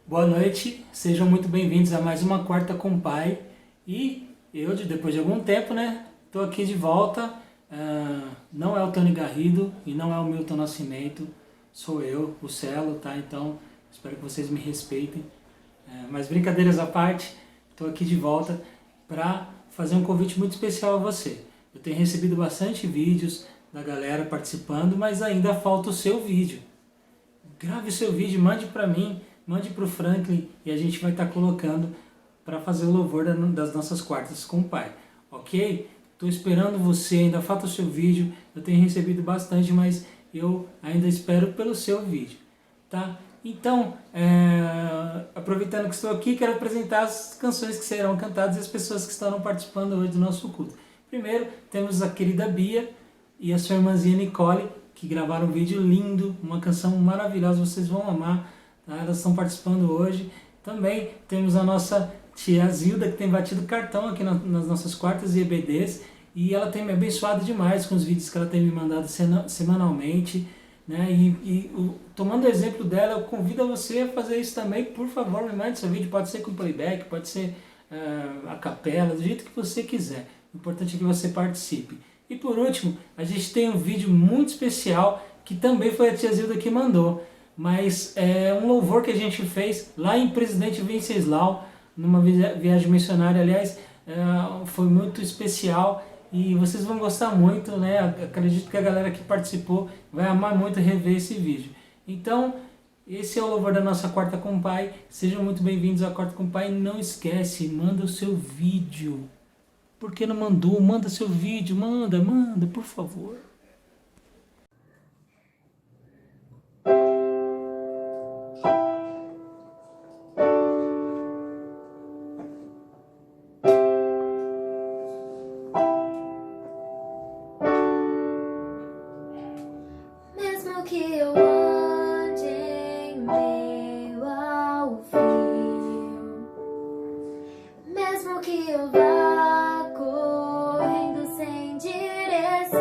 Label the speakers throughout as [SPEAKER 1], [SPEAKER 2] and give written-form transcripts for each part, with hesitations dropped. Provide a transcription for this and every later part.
[SPEAKER 1] Boa noite, sejam muito bem-vindos a mais uma Quarta com Pai. E eu, depois de algum tempo, né, tô aqui de volta. Não é o Tony Garrido e não é o Milton Nascimento, sou eu, o Celo, tá? Então, espero que vocês me respeitem. Mas brincadeiras à parte, estou aqui de volta para fazer um convite muito especial a você. Eu tenho recebido bastante vídeos da galera participando, mas ainda falta o seu vídeo. Grave o seu vídeo, mande para mim, mande para o Franklin e a gente vai estar colocando para fazer o louvor das nossas quartas com o Pai, ok? Estou esperando você, ainda falta o seu vídeo, eu tenho recebido bastante, mas eu ainda espero pelo seu vídeo, tá? Então, aproveitando que estou aqui, quero apresentar as canções que serão cantadas e as pessoas que estarão participando hoje do nosso culto. Primeiro, temos a querida Bia e a sua irmãzinha Nicole, que gravaram um vídeo lindo, uma canção maravilhosa, vocês vão amar, tá? Elas estão participando hoje. Também temos a nossa tia Zilda, que tem batido cartão aqui nas nossas quartas e EBDs, e ela tem me abençoado demais com os vídeos que ela tem me mandado semanalmente, né? Tomando o exemplo dela, eu convido você a fazer isso também. Por favor, me mande seu vídeo, pode ser com playback, pode ser a capela, do jeito que você quiser. O importante é que você participe. E por último, a gente tem um vídeo muito especial, que também foi a tia Zilda que mandou, mas é um louvor que a gente fez lá em Presidente Venceslau, numa viagem missionária. Aliás, foi muito especial e vocês vão gostar muito, né? Acredito que a galera que participou vai amar muito rever esse vídeo. Então, esse é o louvor da nossa Quarta com o Pai. Sejam muito bem-vindos à Quarta com o Pai. Não esquece, manda o seu vídeo. Por que não mandou? Manda seu vídeo, manda, por favor.
[SPEAKER 2] Mesmo que eu ande em meio ao frio, mesmo que eu vá correndo sem direção,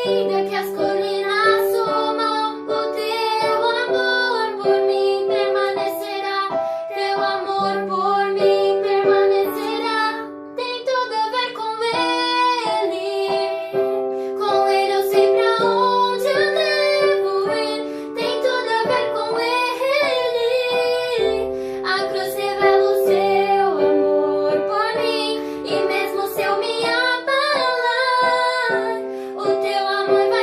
[SPEAKER 2] ainda que as colinas sumam, o teu amor por mim permanecerá. Teu amor por mim permanecerá. Tem tudo a ver com Ele. Com Ele eu sei pra onde eu devo ir. Tem tudo a ver com Ele. A cruz revela o seu amor por mim. E mesmo se eu me abalar, o teu amor vai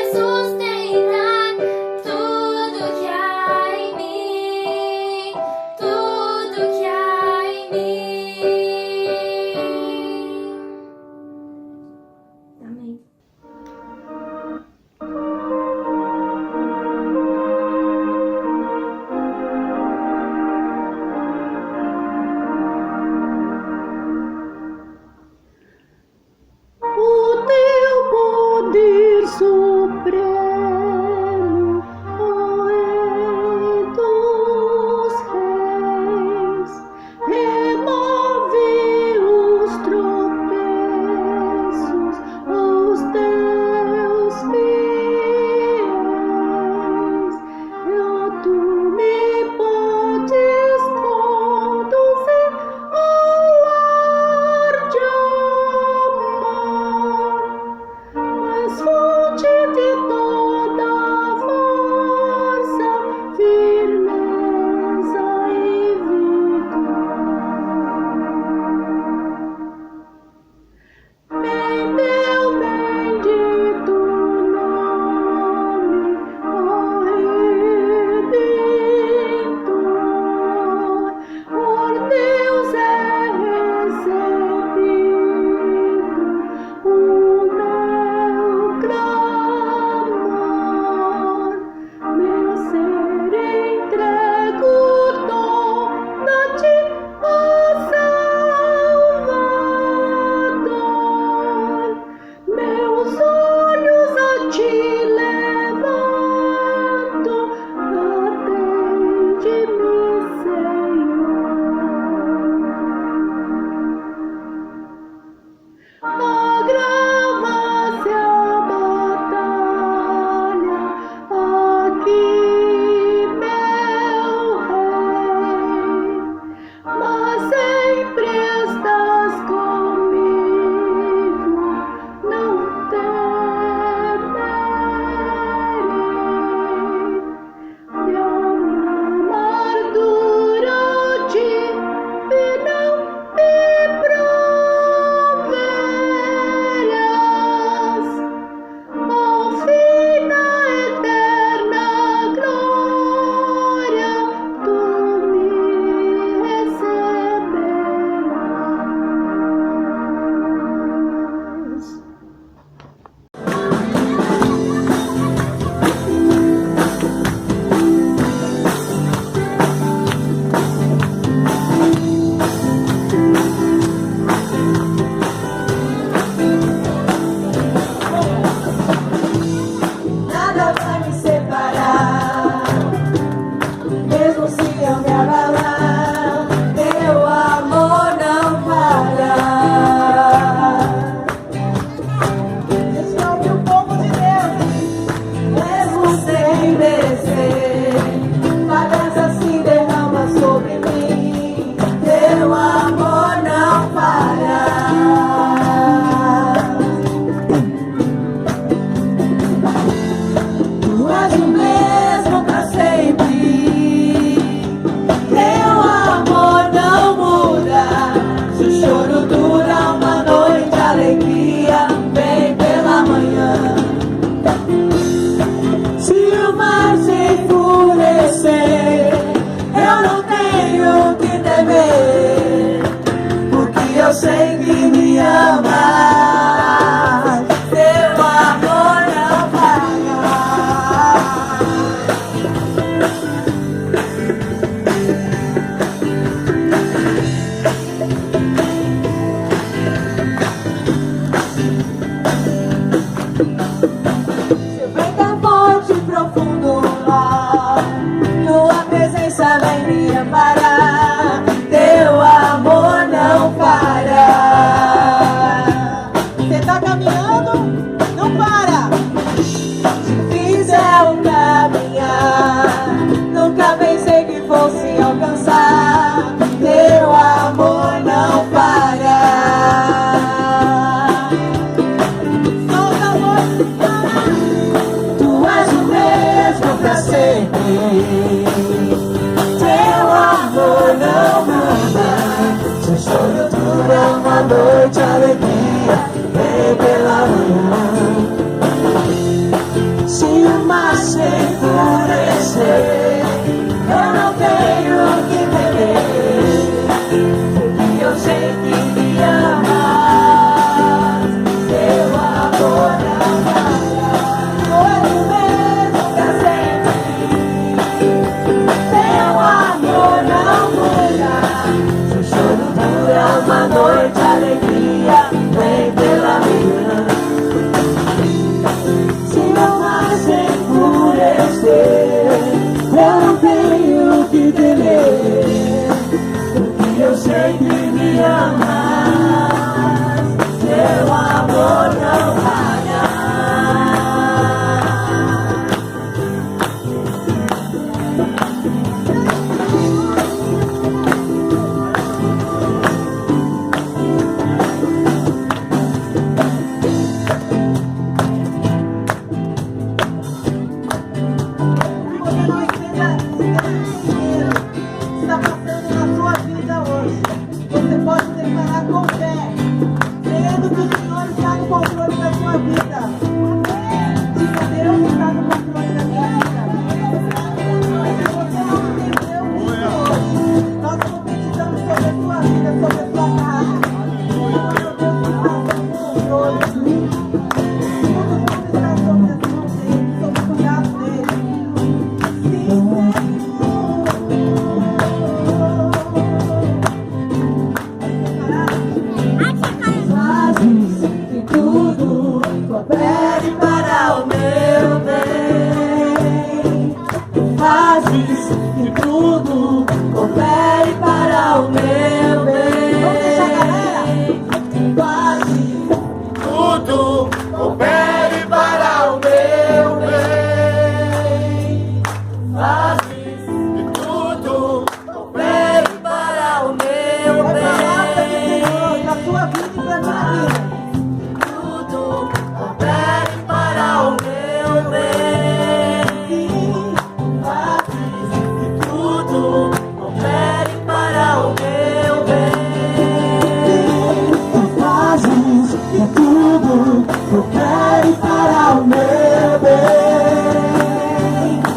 [SPEAKER 3] quero ir para o meu bem.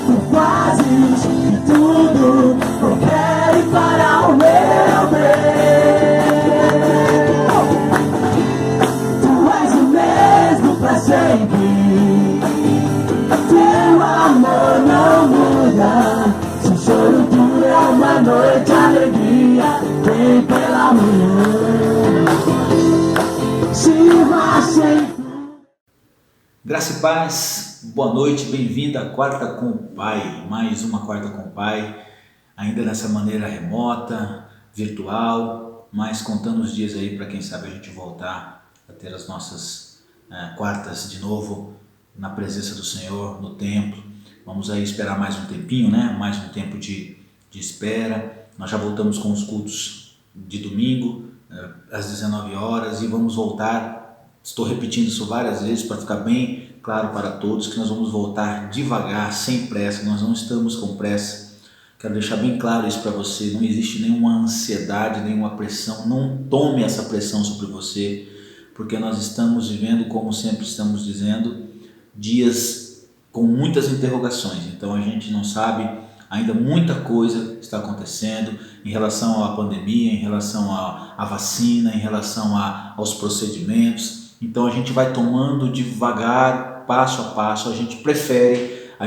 [SPEAKER 3] Tu fazes de tudo, eu quero ir para o meu bem. Tu és o mesmo pra sempre, teu amor não muda. Se o choro dura uma noite, a alegria vem pela manhã.
[SPEAKER 4] Graça e paz, boa noite, bem-vinda à Quarta com o Pai, mais uma Quarta com o Pai, ainda dessa maneira remota, virtual, mas contando os dias aí para quem sabe a gente voltar a ter as nossas quartas de novo na presença do Senhor, no templo. Vamos aí esperar mais um tempinho, né? Mais um tempo de espera. Nós já voltamos com os cultos de domingo, às 19 horas, e vamos voltar. Estou repetindo isso várias vezes para ficar bem claro para todos que nós vamos voltar devagar, sem pressa. Nós não estamos com pressa. Quero deixar bem claro isso para você. Não existe nenhuma ansiedade, nenhuma pressão. Não tome essa pressão sobre você, porque nós estamos vivendo, como sempre estamos dizendo, dias com muitas interrogações. Então a gente não sabe, ainda muita coisa está acontecendo em relação à pandemia, em relação à vacina, em relação aos procedimentos. Então a gente vai tomando devagar, passo a passo. A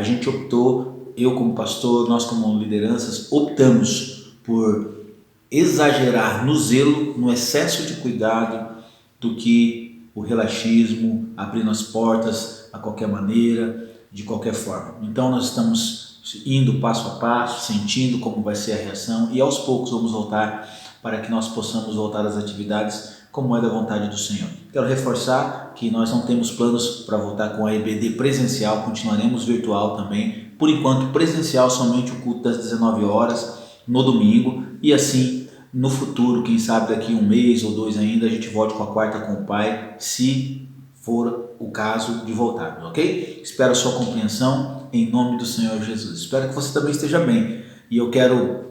[SPEAKER 4] gente optou, eu como pastor, nós como lideranças, optamos por exagerar no zelo, no excesso de cuidado, do que o relaxismo, abrindo as portas a qualquer maneira, de qualquer forma. Então nós estamos indo passo a passo, sentindo como vai ser a reação, e aos poucos vamos voltar para que nós possamos voltar às atividades como é da vontade do Senhor. Quero reforçar que nós não temos planos para voltar com a EBD presencial, continuaremos virtual também, por enquanto presencial somente o culto das 19 horas no domingo, e assim no futuro, quem sabe daqui um mês ou dois ainda, a gente volte com a Quarta com o Pai, se for o caso de voltar, ok? Espero a sua compreensão em nome do Senhor Jesus. Espero que você também esteja bem, e eu quero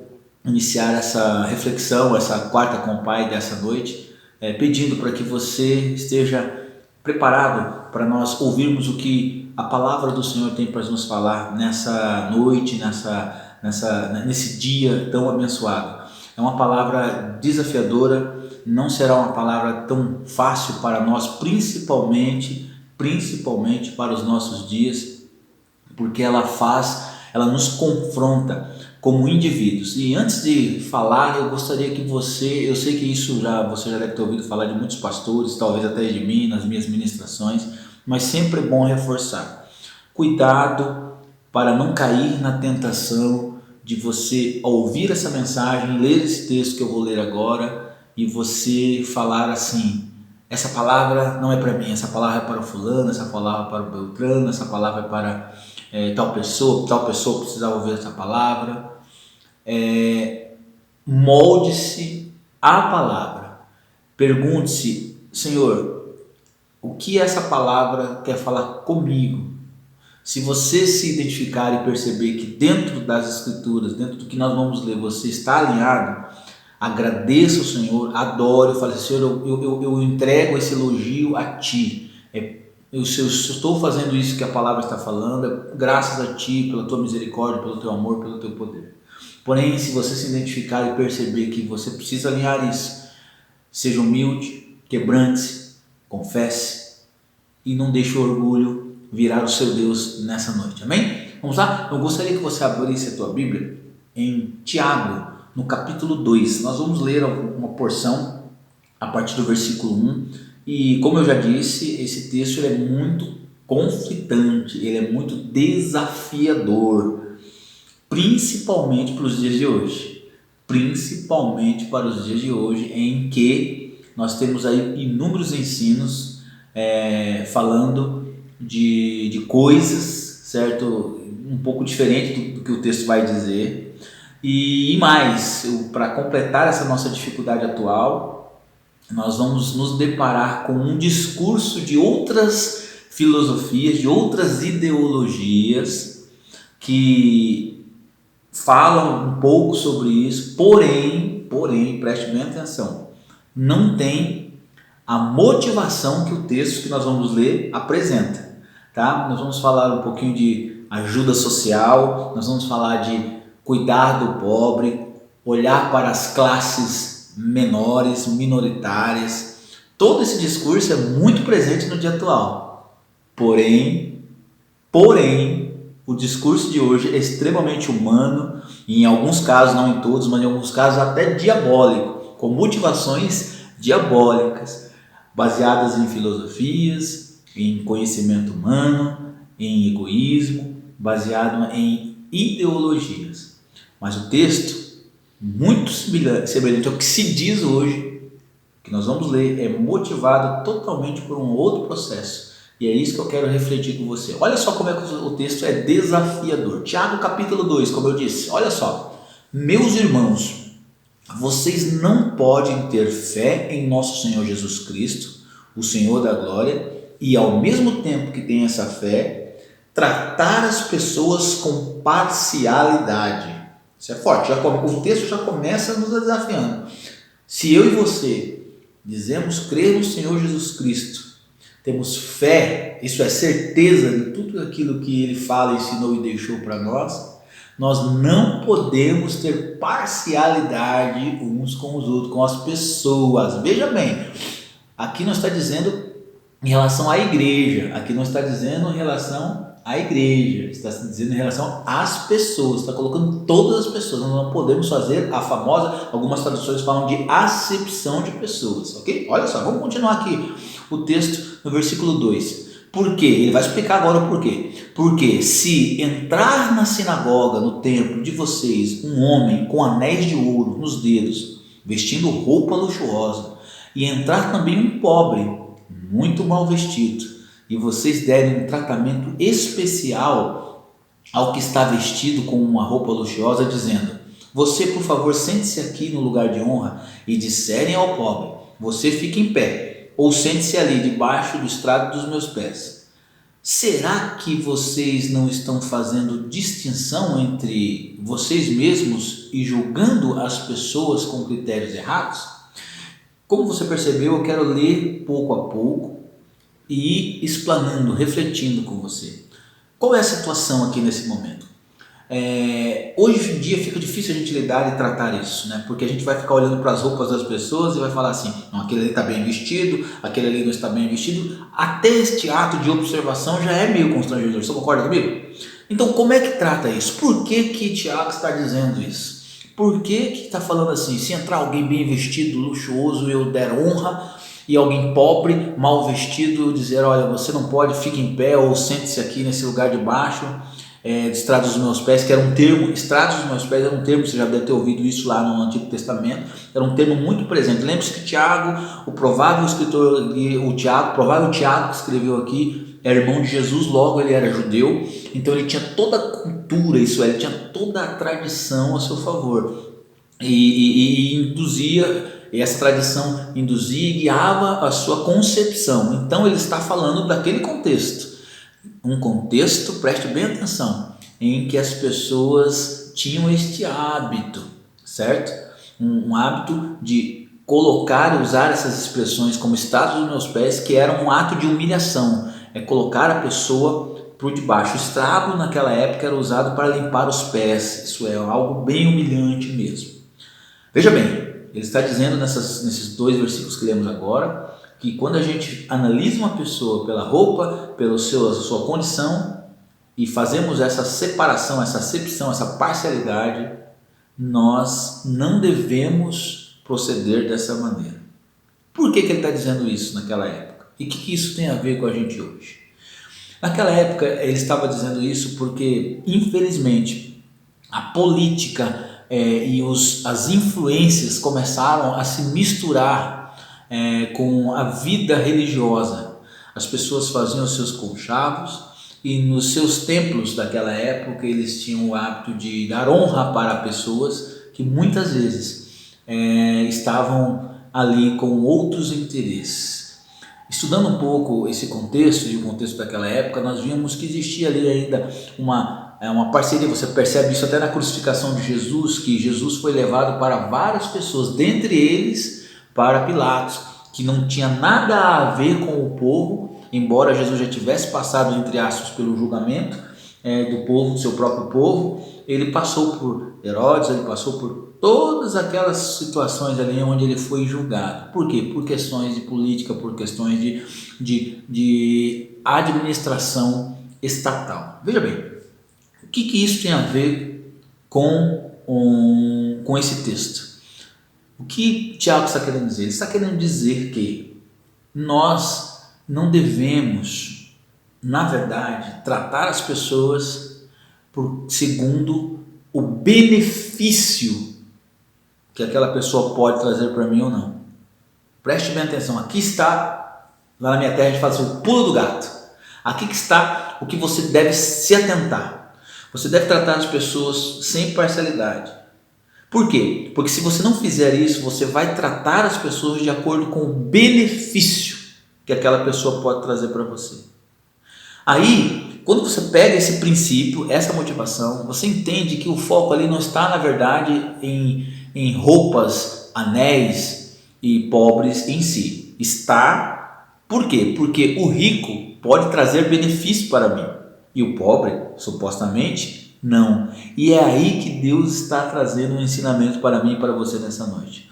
[SPEAKER 4] iniciar essa reflexão, essa Quarta com o Pai dessa noite, pedindo para que você esteja preparado para nós ouvirmos o que a palavra do Senhor tem para nos falar nessa noite, nesse dia tão abençoado. É uma palavra desafiadora, não será uma palavra tão fácil para nós, principalmente para os nossos dias, porque ela nos confronta como indivíduos. E antes de falar, eu gostaria que eu sei que você já deve ter ouvido falar de muitos pastores, talvez até de mim, nas minhas ministrações, mas sempre é bom reforçar. Cuidado para não cair na tentação de você ouvir essa mensagem, ler esse texto que eu vou ler agora, e você falar assim: essa palavra não é para mim, essa palavra é para o fulano, essa palavra é para o Beltrano, essa palavra é para tal pessoa precisava ouvir essa palavra. Molde-se à palavra. Pergunte-se: Senhor, o que essa palavra quer falar comigo? Se você se identificar e perceber que dentro das Escrituras, dentro do que nós vamos ler, você está alinhado, agradeça ao Senhor, adore, fale: Senhor, eu entrego esse elogio a Ti. Eu estou fazendo isso que a palavra está falando, graças a Ti, pela Tua misericórdia, pelo Teu amor, pelo Teu poder. Porém, se você se identificar e perceber que você precisa alinhar isso, seja humilde, quebrante-se, confesse e não deixe o orgulho virar o seu Deus nessa noite. Amém? Vamos lá? Eu gostaria que você abrisse a tua Bíblia em Tiago, no capítulo 2. Nós vamos ler uma porção a partir do versículo 1. E como eu já disse, esse texto ele é muito conflitante, ele é muito desafiador, principalmente para os dias de hoje. Principalmente para os dias de hoje, em que nós temos aí inúmeros ensinos falando de coisas, certo? Um pouco diferente do que o texto vai dizer. E mais, para completar essa nossa dificuldade atual, nós vamos nos deparar com um discurso de outras filosofias, de outras ideologias que falam um pouco sobre isso, porém, preste bem atenção, não tem a motivação que o texto que nós vamos ler apresenta. Tá? Nós vamos falar um pouquinho de ajuda social, nós vamos falar de cuidar do pobre, olhar para as classes menores, minoritárias. Todo esse discurso é muito presente no dia atual. Porém, o discurso de hoje é extremamente humano, e em alguns casos, não em todos, mas em alguns casos até diabólico, com motivações diabólicas, baseadas em filosofias, em conhecimento humano, em egoísmo, baseado em ideologias. Mas o texto, muito semelhante ao que se diz hoje, que nós vamos ler, é motivado totalmente por um outro processo. E é isso que eu quero refletir com você. Olha só como é que o texto é desafiador. Tiago capítulo 2, como eu disse, olha só. Meus irmãos, vocês não podem ter fé em nosso Senhor Jesus Cristo, o Senhor da glória, e ao mesmo tempo que tem essa fé, tratar as pessoas com parcialidade. Isso é forte. O texto já começa nos desafiando. Se eu e você dizemos crer no Senhor Jesus Cristo, temos fé, isso é certeza de tudo aquilo que Ele fala, ensinou e deixou para nós, nós não podemos ter parcialidade uns com os outros, com as pessoas. Veja bem, aqui não está dizendo em relação à igreja, aqui não está dizendo em relação à igreja, está dizendo em relação às pessoas, está colocando todas as pessoas. Nós não podemos fazer a famosa, algumas traduções falam de acepção de pessoas, ok? Olha só, vamos continuar aqui o texto no versículo 2. Por quê? Ele vai explicar agora o porquê. Porque se entrar na sinagoga, no templo de vocês, um homem com anéis de ouro nos dedos, vestindo roupa luxuosa, e entrar também um pobre, muito mal vestido, e vocês derem um tratamento especial ao que está vestido com uma roupa luxuosa, dizendo: você, por favor, sente-se aqui no lugar de honra, e disserem ao pobre: você fica em pé, ou sente-se ali debaixo do estrado dos meus pés. Será que vocês não estão fazendo distinção entre vocês mesmos e julgando as pessoas com critérios errados? Como você percebeu, eu quero ler pouco a pouco e ir explanando, refletindo com você. Qual é a situação aqui nesse momento? Hoje em dia fica difícil a gente lidar e tratar isso, né? Porque a gente vai ficar olhando para as roupas das pessoas e vai falar assim: não, aquele ali está bem vestido, aquele ali não está bem vestido. Até este ato de observação já é meio constrangedor. Você concorda comigo? Então, como é que trata isso? Por que Tiago está dizendo isso? Por que está falando assim? Se entrar alguém bem vestido, luxuoso, eu der honra, e alguém pobre, mal vestido, dizer: olha, você não pode, fique em pé ou sente-se aqui nesse lugar de baixo, de estrado dos meus pés, que era um termo, estrado dos meus pés era um termo, você já deve ter ouvido isso lá no Antigo Testamento, era um termo muito presente. Lembre-se que Tiago, o provável escritor, provável Tiago que escreveu aqui, era irmão de Jesus, logo ele era judeu, então ele tinha toda a cultura, isso é, ele tinha toda a tradição a seu favor, e induzia, e essa tradição induzia e guiava a sua concepção. Então ele está falando daquele contexto, um contexto, preste bem atenção, em que as pessoas tinham este hábito, certo? Um hábito de colocar e usar essas expressões como estrado dos meus pés, que era um ato de humilhação, é colocar a pessoa por debaixo. O estrado naquela época era usado para limpar os pés, isso é algo bem humilhante mesmo. Veja bem, ele está dizendo nesses dois versículos que lemos agora, que quando a gente analisa uma pessoa pela roupa, pela sua condição, e fazemos essa separação, essa acepção, essa parcialidade, nós não devemos proceder dessa maneira. Por que ele está dizendo isso naquela época? E o que isso tem a ver com a gente hoje? Naquela época ele estava dizendo isso porque, infelizmente, a política e as influências começaram a se misturar com a vida religiosa. As pessoas faziam os seus conchavos e nos seus templos daquela época eles tinham o hábito de dar honra para pessoas que muitas vezes estavam ali com outros interesses. Estudando um pouco esse contexto e o contexto daquela época, nós vimos que existia ali ainda uma parceria. Você percebe isso até na crucificação de Jesus, que Jesus foi levado para várias pessoas, dentre eles para Pilatos. que não tinha nada a ver com o povo, embora Jesus já tivesse passado, entre aspas, pelo julgamento do povo, do seu próprio povo. Ele passou por Herodes, ele passou por todas aquelas situações ali onde ele foi julgado. Por quê? Por questões de política, por questões de administração estatal. Veja bem, o que isso tem a ver com esse texto? O que Tiago está querendo dizer? Ele está querendo dizer que nós não devemos, na verdade, tratar as pessoas segundo o benefício que aquela pessoa pode trazer para mim ou não. Preste bem atenção, aqui está, lá na minha terra a gente fala assim, o pulo do gato. Aqui que está o que você deve se atentar. Você deve tratar as pessoas sem parcialidade. Por quê? Porque se você não fizer isso, você vai tratar as pessoas de acordo com o benefício que aquela pessoa pode trazer para você. Aí, quando você pega esse princípio, essa motivação, você entende que o foco ali não está, na verdade, em roupas, anéis e pobres em si. Está, por quê? Porque o rico pode trazer benefício para mim e o pobre, supostamente, não. E é aí que Deus está trazendo um ensinamento para mim e para você nessa noite.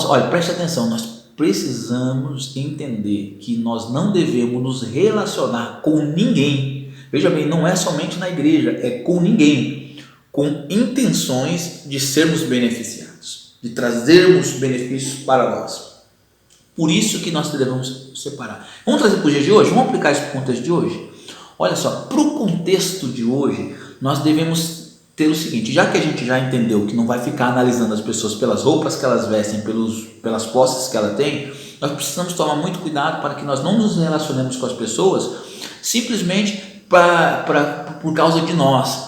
[SPEAKER 4] Olha, preste atenção, nós precisamos entender que nós não devemos nos relacionar com ninguém. Veja bem, não é somente na igreja, é com ninguém, com intenções de sermos beneficiados, de trazermos benefícios para nós. Por isso que nós devemos separar. Vamos trazer para o dia de hoje? Vamos aplicar isso para o contexto de hoje? Olha só, para o contexto de hoje, nós devemos ter o seguinte, já que a gente já entendeu que não vai ficar analisando as pessoas pelas roupas que elas vestem, pelas posses que ela tem, nós precisamos tomar muito cuidado para que nós não nos relacionemos com as pessoas simplesmente por causa de nós,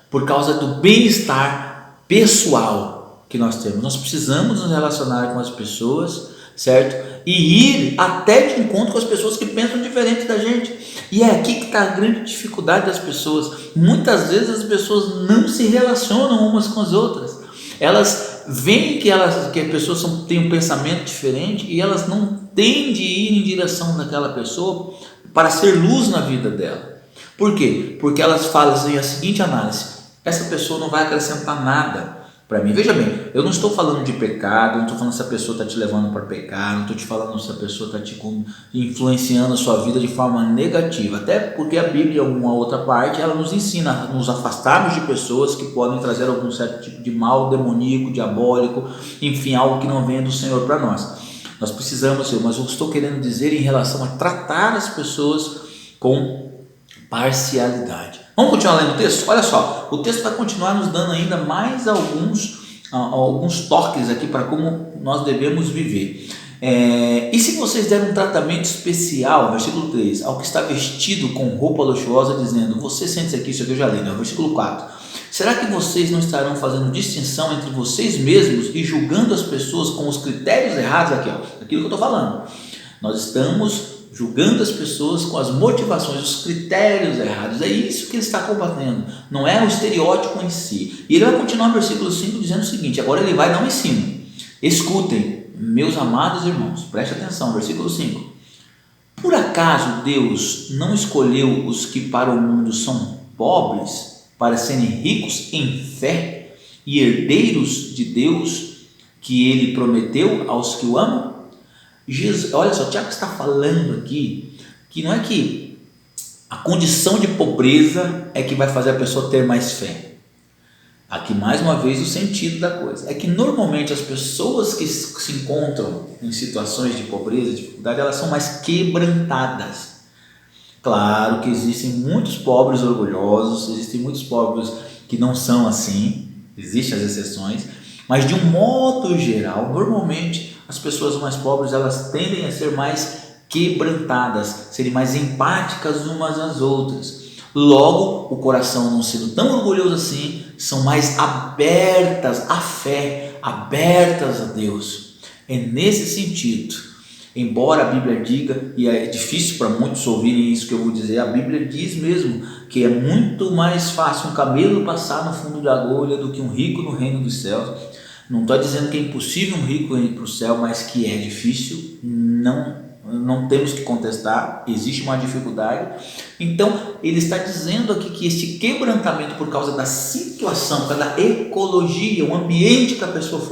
[SPEAKER 4] por causa do bem-estar pessoal que nós temos. Nós precisamos nos relacionar com as pessoas, certo? E ir até de encontro com as pessoas que pensam diferente da gente. E é aqui que está a grande dificuldade das pessoas. Muitas vezes as pessoas não se relacionam umas com as outras. Elas veem que as pessoas têm um pensamento diferente e elas não têm de ir em direção daquela pessoa para ser luz na vida dela. Por quê? Porque elas fazem a seguinte análise: essa pessoa não vai acrescentar nada para mim. Veja bem, eu não estou falando de pecado, não estou falando se a pessoa está te levando para pecar, não estou te falando se a pessoa está te influenciando a sua vida de forma negativa, até porque a Bíblia, em uma outra parte, ela nos ensina a nos afastarmos de pessoas que podem trazer algum certo tipo de mal demoníaco, diabólico, enfim, algo que não venha do Senhor para nós. Nós precisamos, mas eu estou querendo dizer em relação a tratar as pessoas com parcialidade. Vamos continuar lendo o texto? Olha só, o texto vai continuar nos dando ainda mais alguns toques aqui para como nós devemos viver. E se vocês derem um tratamento especial, versículo 3, ao que está vestido com roupa luxuosa, dizendo, você sente aqui, isso aqui eu já li, né? Versículo 4, será que vocês não estarão fazendo distinção entre vocês mesmos e julgando as pessoas com os critérios errados? Aqui, ó, aquilo que eu estou falando. Nós estamos julgando as pessoas com as motivações, os critérios errados. É isso que ele está combatendo, não é o estereótipo em si. E ele vai continuar no versículo 5 dizendo o seguinte, agora ele vai dar um ensino. Escutem, meus amados irmãos, preste atenção, versículo 5. Por acaso Deus não escolheu os que para o mundo são pobres para serem ricos em fé e herdeiros de Deus que ele prometeu aos que o amam? Jesus, olha só, Tiago está falando aqui que não é que a condição de pobreza é que vai fazer a pessoa ter mais fé. Aqui mais uma vez o sentido da coisa é que normalmente as pessoas que se encontram em situações de pobreza, de dificuldade, elas são mais quebrantadas. Claro que existem muitos pobres orgulhosos, existem muitos pobres que não são assim, existem as exceções, mas de um modo geral, normalmente as pessoas mais pobres, elas tendem a ser mais quebrantadas, serem mais empáticas umas às outras. Logo, o coração não sendo tão orgulhoso assim, são mais abertas à fé, abertas a Deus. É nesse sentido, embora a Bíblia diga, e é difícil para muitos ouvirem isso que eu vou dizer, a Bíblia diz mesmo que é muito mais fácil um camelo passar no fundo da agulha do que um rico no reino dos céus. Não estou dizendo que é impossível um rico ir para o céu, mas que é difícil, não temos que contestar, existe uma dificuldade. Então ele está dizendo aqui que este quebrantamento por causa da situação, por causa da ecologia, o ambiente que a pessoa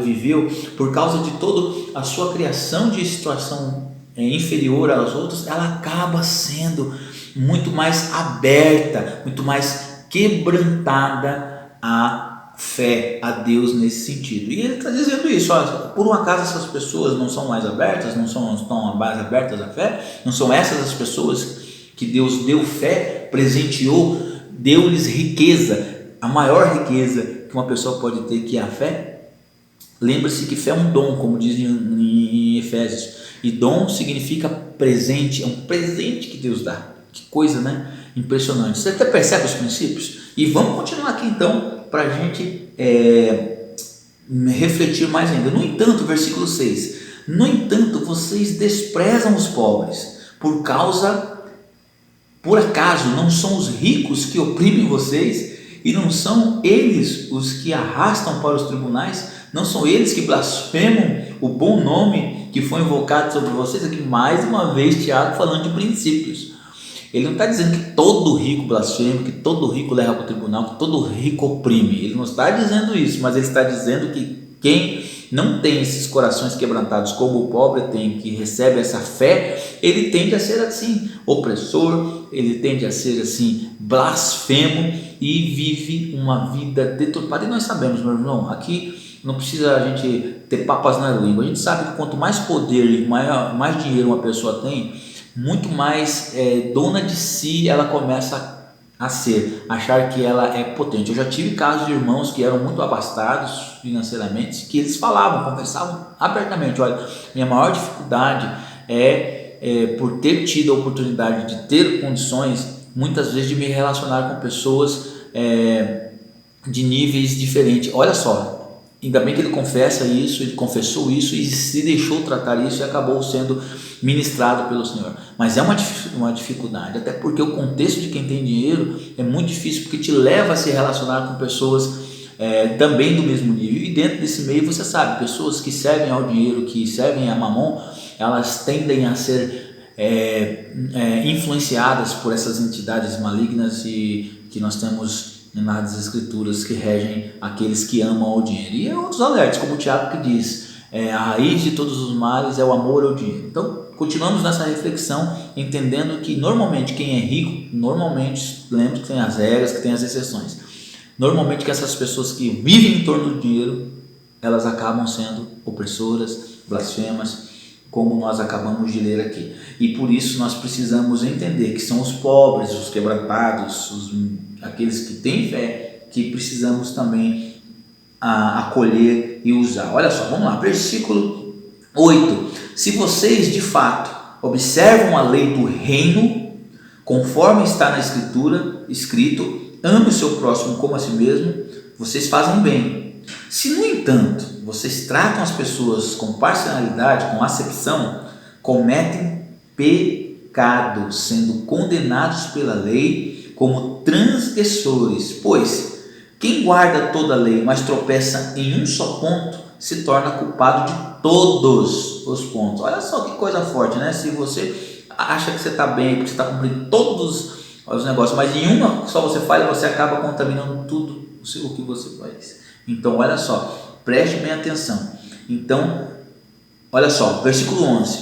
[SPEAKER 4] viveu, por causa de toda a sua criação de situação inferior às outras, ela acaba sendo muito mais aberta, muito mais quebrantada a fé a Deus nesse sentido. E ele está dizendo isso, olha, por um acaso essas pessoas não são mais abertas, não estão mais abertas à fé, não são essas as pessoas que Deus deu fé, presenteou, deu-lhes riqueza, a maior riqueza que uma pessoa pode ter, que é a fé. Lembre-se que fé é um dom, como diz em Efésios, e dom significa presente, é um presente que Deus dá. Que coisa, né? Impressionante. Você até percebe os princípios? E vamos continuar aqui então, para a gente refletir mais ainda. No entanto, versículo 6, no entanto, vocês desprezam os pobres, por acaso não são os ricos que oprimem vocês, e não são eles os que arrastam para os tribunais, não são eles que blasfemam o bom nome que foi invocado sobre vocês? Aqui mais uma vez Tiago falando de princípios. Ele não está dizendo que todo rico blasfema, que todo rico leva para o tribunal, que todo rico oprime. Ele não está dizendo isso, mas ele está dizendo que quem não tem esses corações quebrantados como o pobre tem, que recebe essa fé, ele tende a ser assim, opressor, ele tende a ser assim, blasfemo e vive uma vida deturpada. E nós sabemos, meu irmão, aqui não precisa a gente ter papas na língua. A gente sabe que quanto mais poder e mais dinheiro uma pessoa tem, muito mais dona de si ela começa a ser, achar que ela é potente. Eu já tive casos de irmãos que eram muito abastados financeiramente, que eles confessavam abertamente, olha, minha maior dificuldade é por ter tido a oportunidade de ter condições, muitas vezes, de me relacionar com pessoas de níveis diferentes. Olha só, ainda bem que ele confessa isso, ele confessou isso e se deixou tratar isso e acabou sendo ministrado pelo Senhor. Mas é uma dificuldade, até porque o contexto de quem tem dinheiro é muito difícil, porque te leva a se relacionar com pessoas também do mesmo nível. E dentro desse meio, você sabe, pessoas que servem ao dinheiro, que servem a mamon, elas tendem a ser influenciadas por essas entidades malignas e que nós temos nas escrituras que regem aqueles que amam o dinheiro. E outros alertas, como o Tiago que diz, a raiz de todos os males é o amor ao dinheiro. Então continuamos nessa reflexão, entendendo que normalmente quem é rico, normalmente, lembre que tem as regras, que tem as exceções, normalmente que essas pessoas que vivem em torno do dinheiro, elas acabam sendo opressoras, blasfemas, como nós acabamos de ler aqui. E por isso nós precisamos entender que são os pobres, os quebrantados, aqueles que têm fé, que precisamos também acolher e usar. Olha só, vamos lá, versículo 8. Se vocês de fato observam a lei do reino, conforme está na escritura, escrito, ame o seu próximo como a si mesmo, vocês fazem bem. Se, no entanto, vocês tratam as pessoas com parcialidade, com acepção, cometem pecado, sendo condenados pela lei como transgressores. Pois quem guarda toda a lei, mas tropeça em um só ponto, se torna culpado de todos os pontos. Olha só que coisa forte, né? Se você acha que você está bem, porque você está cumprindo todos os negócios, mas em uma só você falha, você acaba contaminando tudo o que você faz. Então, olha só, preste bem atenção. Então, olha só, versículo 11.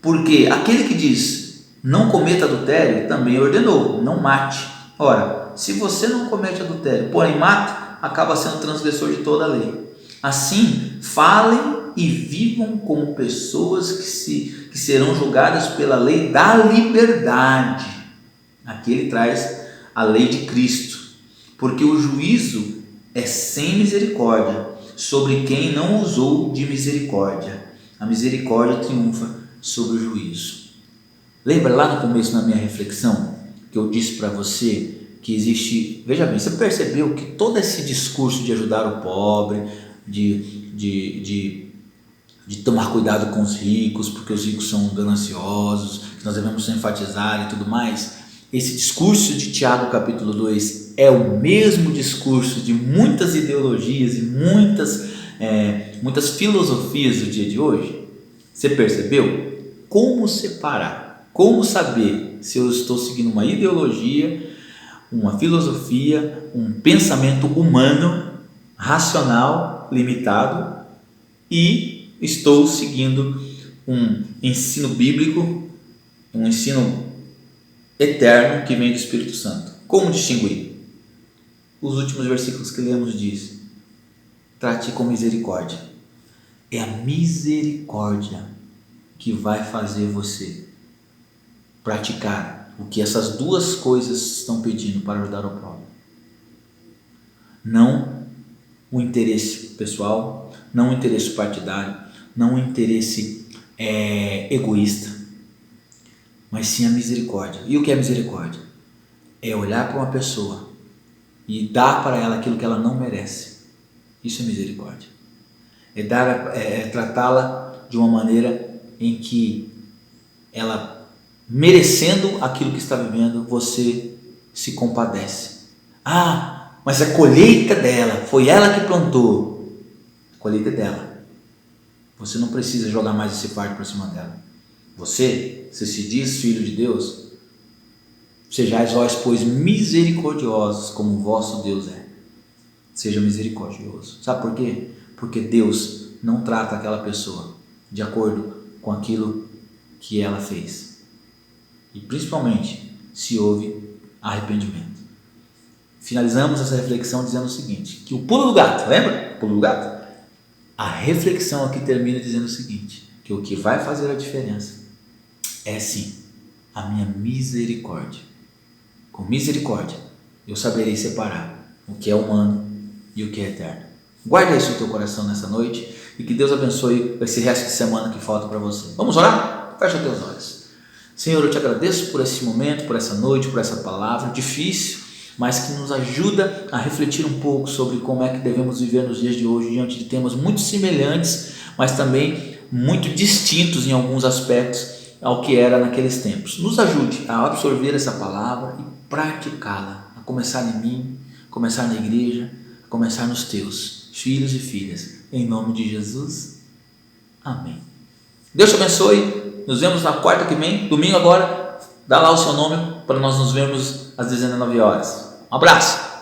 [SPEAKER 4] Porque aquele que diz, não cometa adultério, também ordenou, não mate. Ora, se você não comete adultério, porém mata, acaba sendo transgressor de toda a lei. Assim, falem e vivam como pessoas que serão julgadas pela lei da liberdade. Aqui ele traz a lei de Cristo. Porque o juízo é sem misericórdia sobre quem não usou de misericórdia. A misericórdia triunfa sobre o juízo. Lembra lá no começo, na minha reflexão, que eu disse para você que existe... Veja bem, você percebeu que todo esse discurso de ajudar o pobre, de tomar cuidado com os ricos, porque os ricos são gananciosos, que nós devemos enfatizar e tudo mais, esse discurso de Tiago capítulo 2 é o mesmo discurso de muitas ideologias e muitas filosofias do dia de hoje? Você percebeu? Como separar? Como saber se eu estou seguindo uma ideologia, uma filosofia, um pensamento humano, racional, limitado, e estou seguindo um ensino bíblico, um ensino eterno que vem do Espírito Santo? Como distinguir? Os últimos versículos que lemos diz: trate com misericórdia. É a misericórdia que vai fazer você praticar o que essas duas coisas estão pedindo para ajudar o próximo. Não o interesse pessoal, não o interesse partidário, não o interesse egoísta, mas sim a misericórdia. E o que é misericórdia? É olhar para uma pessoa e dar para ela aquilo que ela não merece. Isso é misericórdia. É tratá-la de uma maneira em que ela, merecendo aquilo que está vivendo, você se compadece. Ah, mas a colheita dela, foi ela que plantou. A colheita é dela. Você não precisa jogar mais esse fardo para cima dela. Você se diz filho de Deus, sejais vós, pois, misericordiosos, como o vosso Deus é. Seja misericordioso. Sabe por quê? Porque Deus não trata aquela pessoa de acordo com aquilo que ela fez. E principalmente se houve arrependimento. Finalizamos essa reflexão dizendo o seguinte, que o pulo do gato, lembra? O pulo do gato? A reflexão aqui termina dizendo o seguinte, que o que vai fazer a diferença é sim a minha misericórdia. Com misericórdia eu saberei separar o que é humano e o que é eterno. Guarda isso no teu coração nessa noite e que Deus abençoe esse resto de semana que falta para você. Vamos orar? Fecha teus olhos. Senhor, eu te agradeço por esse momento, por essa noite, por essa palavra difícil, mas que nos ajuda a refletir um pouco sobre como é que devemos viver nos dias de hoje, diante de temas muito semelhantes, mas também muito distintos em alguns aspectos ao que era naqueles tempos. Nos ajude a absorver essa palavra e praticá-la, a começar em mim, começar na igreja, a começar nos teus filhos e filhas. Em nome de Jesus, amém. Deus te abençoe. Nos vemos na quarta que vem, domingo agora. Dá lá o seu nome para nós nos vermos às 19 horas. Um abraço!